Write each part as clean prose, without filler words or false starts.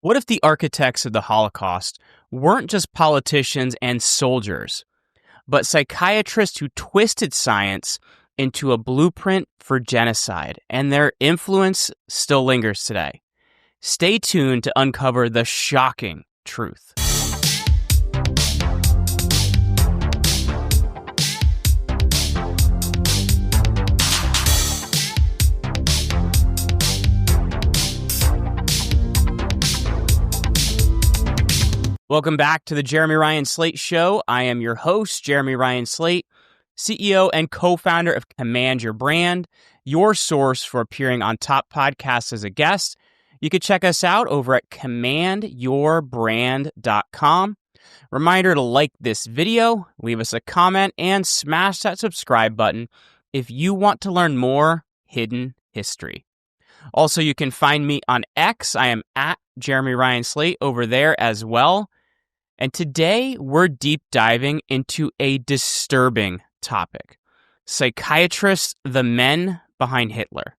What if the architects of the Holocaust weren't just politicians and soldiers, but psychiatrists who twisted science into a blueprint for genocide, and their influence still lingers today? Stay tuned to uncover the shocking truth. Welcome back to the Jeremy Ryan Slate Show. I am your host, Jeremy Ryan Slate, CEO and co-founder of Command Your Brand, your source for appearing on top podcasts as a guest. You can check us out over at commandyourbrand.com. Reminder to like this video, leave us a comment, and smash that subscribe button if you want to learn more hidden history. Also, you can find me on X. I am at Jeremy Ryan Slate over there as well. And today, we're deep diving into a disturbing topic: psychiatrists, the men behind Hitler.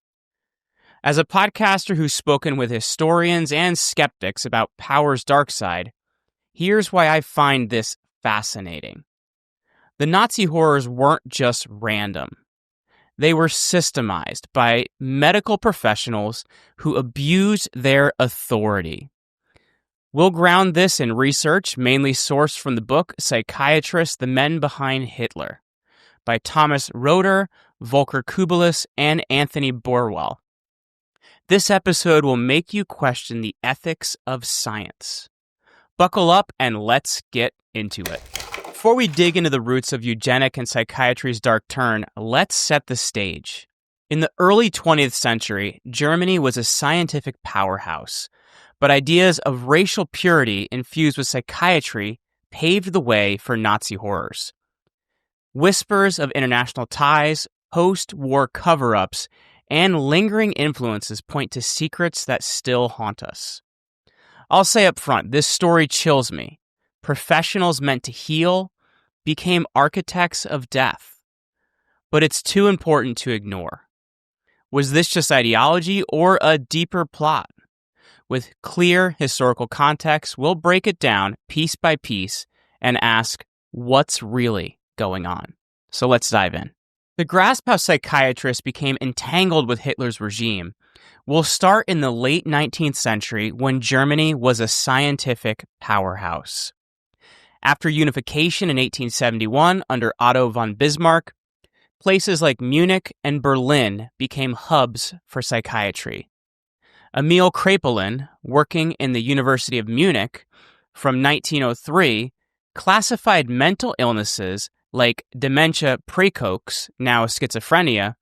As a podcaster who's spoken with historians and skeptics about power's dark side, here's why I find this fascinating. The Nazi horrors weren't just random. They were systemized by medical professionals who abused their authority. We'll ground this in research, mainly sourced from the book Psychiatrists, the Men Behind Hitler, by Thomas Röder, Volker Kubillus, and Anthony Burwell. This episode will make you question the ethics of science. Buckle up and let's get into it. Before we dig into the roots of eugenics and psychiatry's dark turn, let's set the stage. In the early 20th century, Germany was a scientific powerhouse, but ideas of racial purity infused with psychiatry paved the way for Nazi horrors. Whispers of international ties, post-war cover-ups, and lingering influences point to secrets that still haunt us. I'll say up front, this story chills me. Professionals meant to heal became architects of death. But it's too important to ignore. Was this just ideology or a deeper plot? With clear historical context, we'll break it down piece by piece and ask, what's really going on? So let's dive in. To grasp how psychiatrists became entangled with Hitler's regime, we'll start in the late 19th century when Germany was a scientific powerhouse. After unification in 1871 under Otto von Bismarck, places like Munich and Berlin became hubs for psychiatry. Emil Kraepelin, working in the University of Munich from 1903, classified mental illnesses like dementia praecox, now schizophrenia,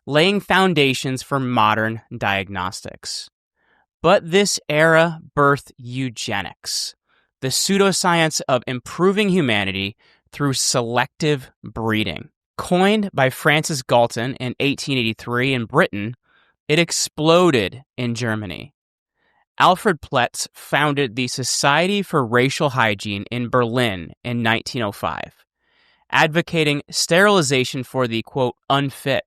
laying foundations for modern diagnostics. But this era birthed eugenics, the pseudoscience of improving humanity through selective breeding. Coined by Francis Galton in 1883 in Britain, it exploded in Germany. Alfred Pletz founded the Society for Racial Hygiene in Berlin in 1905, advocating sterilization for the, quote, unfit.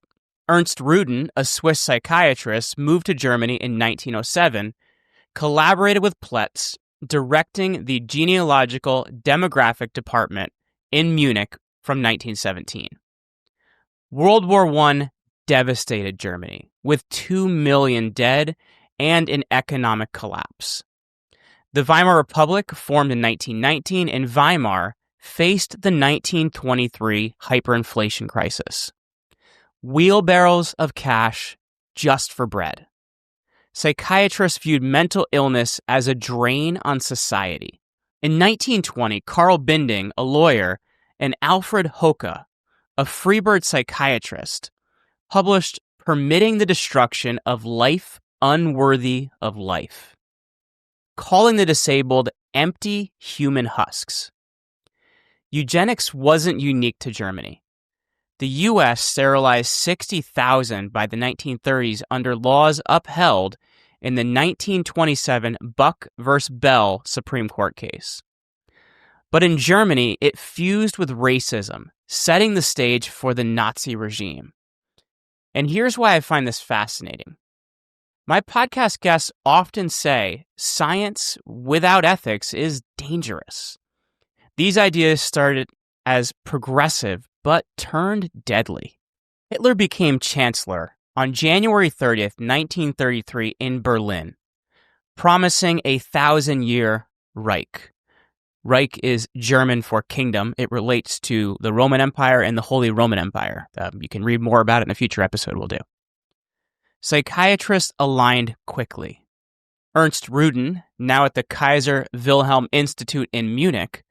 Ernst Rüdin, a Swiss psychiatrist, moved to Germany in 1907, collaborated with Pletz, directing the genealogical demographic department in Munich from 1917. World War I devastated Germany, with 2 million dead and an economic collapse. The Weimar Republic formed in 1919, and Weimar faced the 1923 hyperinflation crisis. Wheelbarrows of cash just for bread. Psychiatrists viewed mental illness as a drain on society. In 1920, Carl Binding, a lawyer, and Alfred Hoche, a Freebird psychiatrist, published Permitting the Destruction of Life Unworthy of Life, calling the disabled empty human husks. Eugenics wasn't unique to Germany. The U.S. sterilized 60,000 by the 1930s under laws upheld in the 1927 Buck v. Bell Supreme Court case. But in Germany, it fused with racism, setting the stage for the Nazi regime. And here's why I find this fascinating. My podcast guests often say science without ethics is dangerous. These ideas started as progressive but turned deadly. Hitler became chancellor on January 30th, 1933 in Berlin, promising a 1,000-year Reich. Reich is German for kingdom. It relates to the Roman Empire and the Holy Roman Empire. You can read more about it in a future episode we'll do. Psychiatrists aligned quickly. Ernst Rüdin, now at the Kaiser Wilhelm Institute in Munich,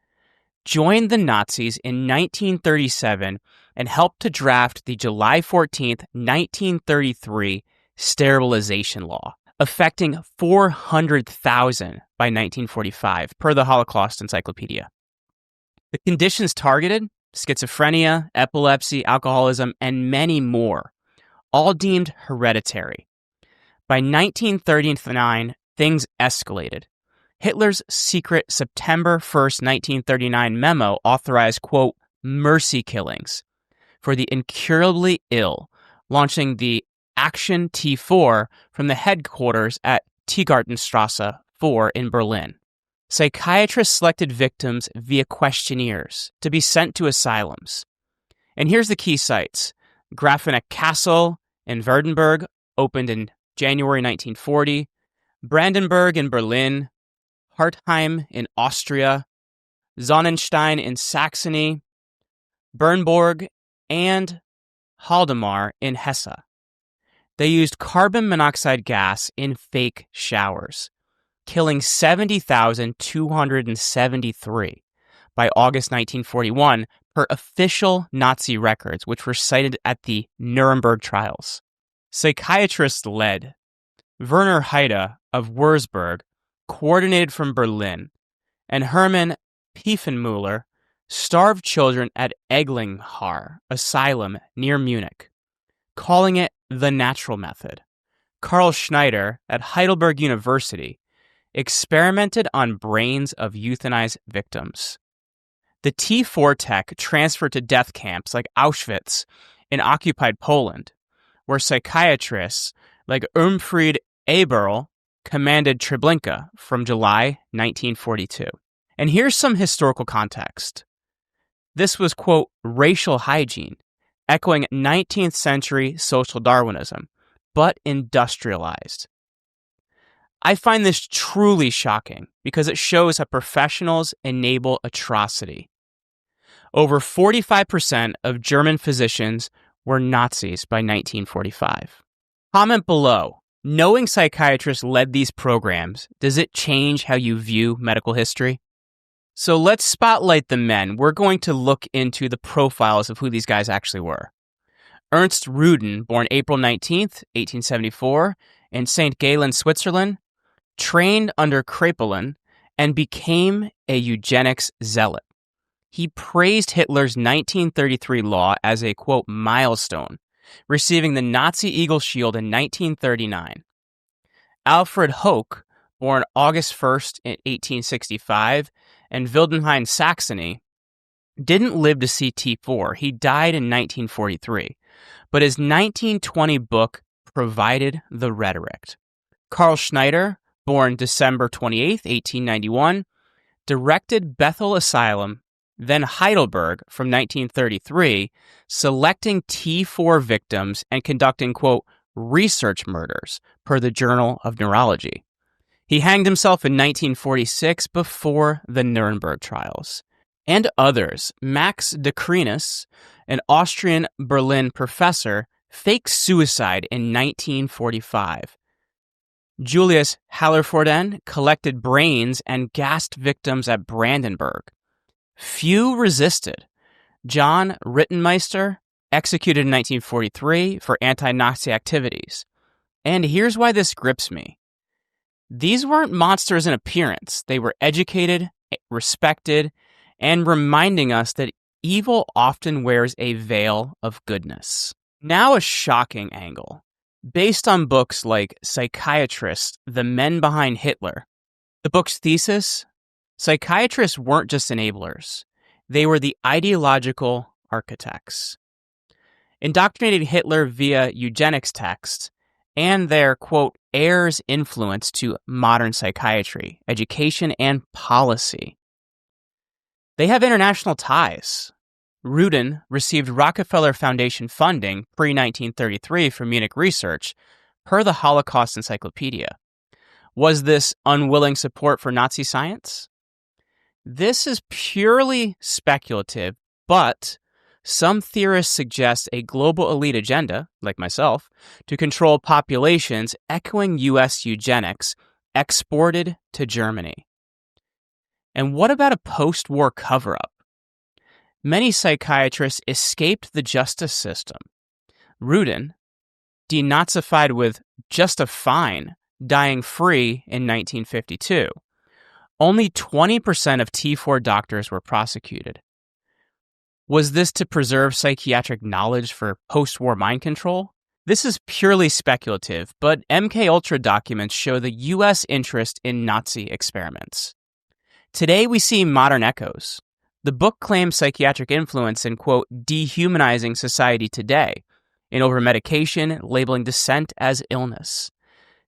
joined the Nazis in 1937 and helped to draft the July 14, 1933 Sterilization Law, affecting 400,000 by 1945, per the Holocaust Encyclopedia. The conditions targeted: schizophrenia, epilepsy, alcoholism, and many more, all deemed hereditary. By 1939, things escalated. Hitler's secret September 1st, 1939 memo authorized, quote, mercy killings for the incurably ill, launching the Aktion T4 from the headquarters at Tiergartenstrasse 4 in Berlin. Psychiatrists selected victims via questionnaires to be sent to asylums. And here's the key sites. Grafeneck Castle in Württemberg opened in January 1940, Brandenburg in Berlin, Hartheim in Austria, Sonnenstein in Saxony, Bernburg, and Haldemar in Hesse. They used carbon monoxide gas in fake showers, killing 70,273 by August 1941 per official Nazi records, which were cited at the Nuremberg trials. Psychiatrists led. Werner Heide of Würzburg coordinated from Berlin, and Hermann Piefenmüller starved children at Eglinghar Asylum near Munich, calling it the natural method. Karl Schneider at Heidelberg University experimented on brains of euthanized victims. The T4 tech transferred to death camps like Auschwitz in occupied Poland, where psychiatrists like Irmfried Eberl commanded Treblinka from July 1942. And here's some historical context. This was, quote, racial hygiene, echoing 19th century social Darwinism, but industrialized. I find this truly shocking because it shows how professionals enable atrocity. Over 45% of German physicians were Nazis by 1945. Comment below. Knowing psychiatrists led these programs, does it change how you view medical history? So let's spotlight the men. We're going to look into the profiles of who these guys actually were. Ernst Rüdin, born April 19th, 1874, in St. Gallen, Switzerland, trained under Kraepelin and became a eugenics zealot. He praised Hitler's 1933 law as a, quote, milestone, receiving the Nazi Eagle Shield in 1939. Alfred Hoch, born August 1st, 1865, in Wildenhain, Saxony, didn't live to see T4. He died in 1943, but his 1920 book provided the rhetoric. Karl Schneider, born December 28th, 1891, directed Bethel Asylum, then Heidelberg from 1933, selecting T4 victims and conducting, quote, research murders, per the Journal of Neurology. He hanged himself in 1946 before the Nuremberg trials. And others, Max de Krinis, an Austrian Berlin professor, faked suicide in 1945. Julius Hallervorden collected brains and gassed victims at Brandenburg. Few resisted. John Rittenmeister, executed in 1943 for anti-Nazi activities. And here's why this grips me. These weren't monsters in appearance. They were educated, respected, and reminding us that evil often wears a veil of goodness. Now a shocking angle. Based on books like Psychiatrists, The Men Behind Hitler, the book's thesis, psychiatrists weren't just enablers. They were the ideological architects. Indoctrinating Hitler via eugenics texts and their, quote, heirs influence to modern psychiatry, education, and policy. They have international ties. Rüdin received Rockefeller Foundation funding pre-1933 for Munich research, per the Holocaust Encyclopedia. Was this unwilling support for Nazi science? This is purely speculative, but some theorists suggest a global elite agenda, like myself, to control populations echoing U.S. eugenics exported to Germany. And what about a post-war cover-up? Many psychiatrists escaped the justice system. Rüdin, denazified with just a fine, dying free in 1952. Only 20% of T4 doctors were prosecuted. Was this to preserve psychiatric knowledge for post-war mind control? This is purely speculative, but MKUltra documents show the U.S. interest in Nazi experiments. Today we see modern echoes. The book claims psychiatric influence in, quote, dehumanizing society today, in over-medication, labeling dissent as illness.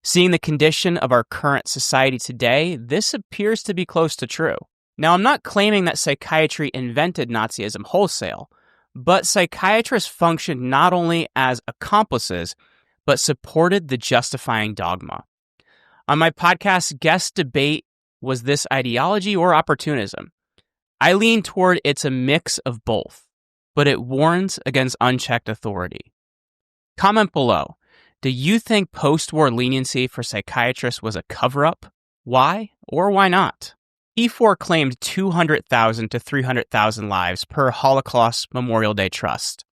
Seeing the condition of our current society today, this appears to be close to true. Now, I'm not claiming that psychiatry invented Nazism wholesale, but psychiatrists functioned not only as accomplices, but supported the justifying dogma. On my podcast, guest debate, was this ideology or opportunism? I lean toward it's a mix of both, but it warns against unchecked authority. Comment below. Do you think post-war leniency for psychiatrists was a cover-up? Why or why not? T4 claimed 200,000 to 300,000 lives per Holocaust Memorial Day Trust.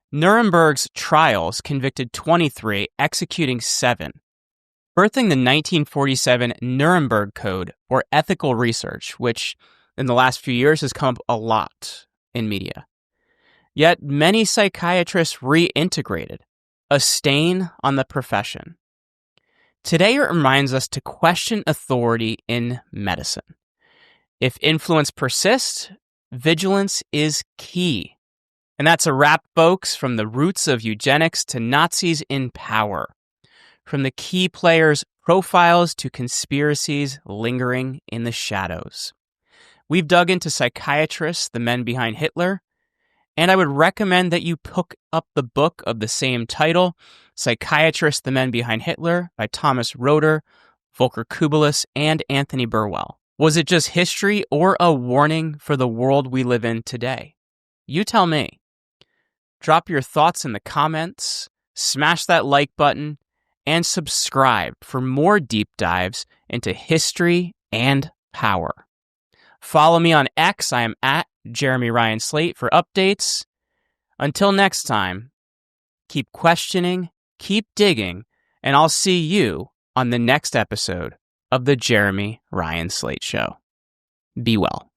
Nuremberg's trials convicted 23, executing 7, birthing the 1947 Nuremberg Code for Ethical Research, which in the last few years has come up a lot in media. Yet many psychiatrists reintegrated, a stain on the profession. Today it reminds us to question authority in medicine. If influence persists, vigilance is key. And that's a wrap, folks, from the roots of eugenics to Nazis in power. From the key players' profiles to conspiracies lingering in the shadows. We've dug into psychiatrists, the men behind Hitler, and I would recommend that you pick up the book of the same title, Psychiatrists, the Men Behind Hitler, by Thomas Röder, Volker Kubillus, and Anthony Burwell. Was it just history or a warning for the world we live in today? You tell me. Drop your thoughts in the comments, smash that like button, and subscribe for more deep dives into history and power. Follow me on X. I am at Jeremy Ryan Slate for updates. Until next time, keep questioning, keep digging, and I'll see you on the next episode of the Jeremy Ryan Slate Show. Be well.